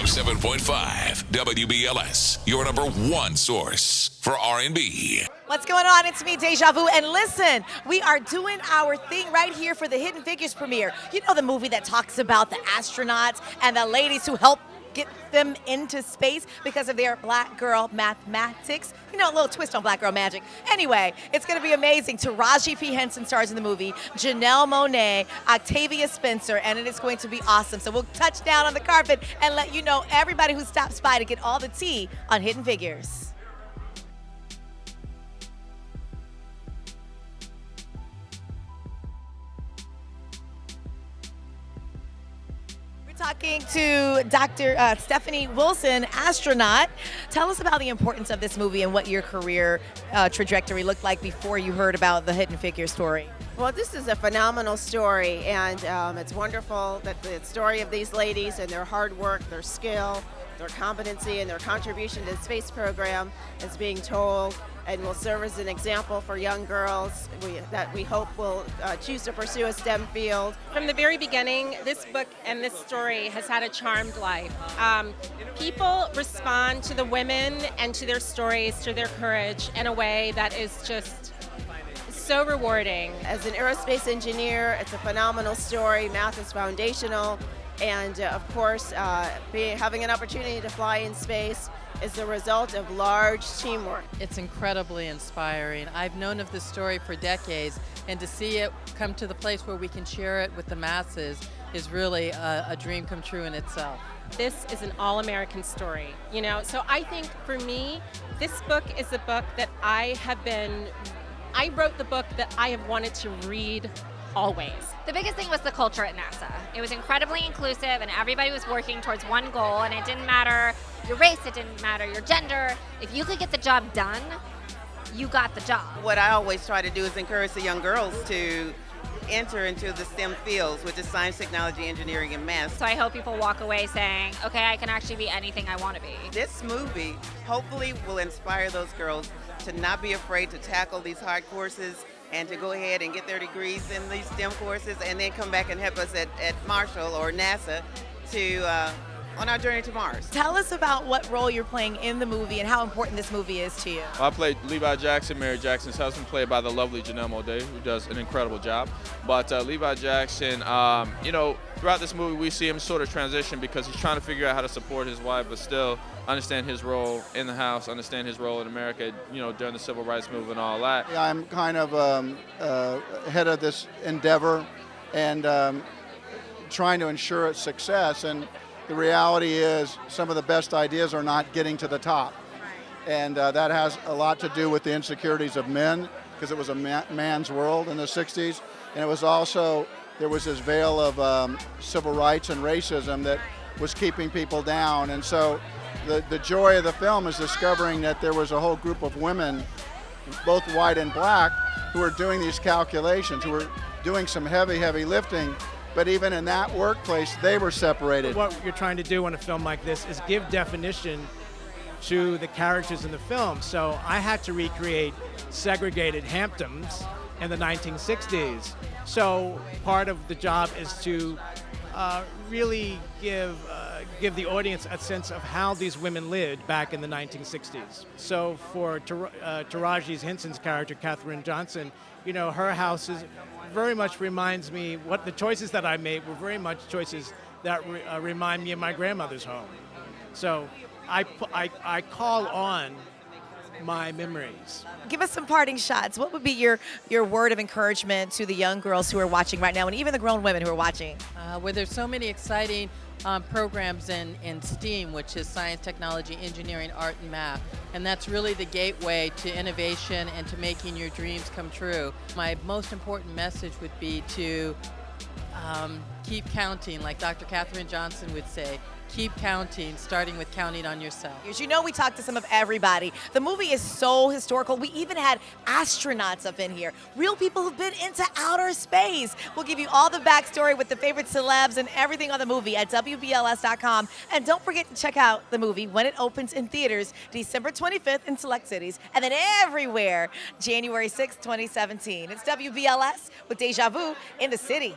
107.5 WBLS, your number one source for R&B. What's going on? It's me, Deja Vu. And listen, we are doing our thing right here for the Hidden Figures premiere. You know the movie that talks about the astronauts and the ladies who help get them into space because of their black girl mathematics. You know, a little twist on black girl magic. Anyway, it's going to be amazing. Taraji P. Henson stars in the movie, Janelle Monáe, Octavia Spencer, and it is going to be awesome. So we'll touch down on the carpet and let you know everybody who stops by to get all the tea on Hidden Figures. Talking to Dr. Stephanie Wilson, Astronaut. Tell us about the importance of this movie and what your career trajectory looked like before you heard about the Hidden Figures story. Well, this is a phenomenal story, and it's wonderful that the story of these ladies and their hard work, their skill, their competency, and their contribution to the space program is being told and will serve as an example for young girls that we hope will choose to pursue a STEM field. From the very beginning, this book and this story has had a charmed life. People respond to the women and to their stories, to their courage in a way that is just so rewarding. As an aerospace engineer, it's a phenomenal story. Math is foundational. And of course, having an opportunity to fly in space is the result of large teamwork. It's incredibly inspiring. I've known of this story for decades, and to see it come to the place where we can share it with the masses is really a dream come true in itself. This is an all-American story, you know? So I think for me, this book is a book that I wrote the book that I have wanted to read always. The biggest thing was the culture at NASA. It was incredibly inclusive and everybody was working towards one goal, and it didn't matter your race, it didn't matter your gender. If you could get the job done, you got the job. What I always try to do is encourage the young girls to enter into the STEM fields, which is science, technology, engineering, and math. So I hope people walk away saying, okay, I can actually be anything I want to be. This movie hopefully will inspire those girls to not be afraid to tackle these hard courses and to go ahead and get their degrees in these STEM courses and then come back and help us at Marshall or NASA on our journey to Mars. Tell us about what role you're playing in the movie and how important this movie is to you. I played Levi Jackson, Mary Jackson's husband, played by the lovely Janelle Monáe, who does an incredible job. But Levi Jackson, throughout this movie we see him sort of transition because he's trying to figure out how to support his wife, but still understand his role in the house, understand his role in America, during the civil rights movement and all that. Yeah, I'm kind of head of this endeavor and trying to ensure its success. And the reality is some of the best ideas are not getting to the top. And that has a lot to do with the insecurities of men, because it was a man's world in the 60s. And it was also, there was this veil of civil rights and racism that was keeping people down. And so the joy of the film is discovering that there was a whole group of women, both white and black, who were doing these calculations, who were doing some heavy, heavy lifting. But even in that workplace, they were separated. What you're trying to do in a film like this is give definition to the characters in the film. So I had to recreate segregated Hamptons in the 1960s. So part of the job is to really give the audience a sense of how these women lived back in the 1960s. So for Taraji Henson's character, Katherine Johnson, her house very much reminds me, what the choices that I made were very much choices that remind me of my grandmother's home. So I call on my memories. Give us some parting shots. What would be your word of encouragement to the young girls who are watching right now, and even the grown women who are watching? Where there's so many exciting programs in STEAM, which is science, technology, engineering, art, and math. And that's really the gateway to innovation and to making your dreams come true. My most important message would be to keep counting, like Dr. Katherine Johnson would say. Keep counting, starting with counting on yourself. As you know, we talked to some of everybody. The movie is so historical. We even had astronauts up in here, real people who've been into outer space. We'll give you all the backstory with the favorite celebs and everything on the movie at WBLS.com. And don't forget to check out the movie when it opens in theaters December 25th in select cities, and then everywhere January 6th, 2017. It's WBLS with Deja Vu in the city.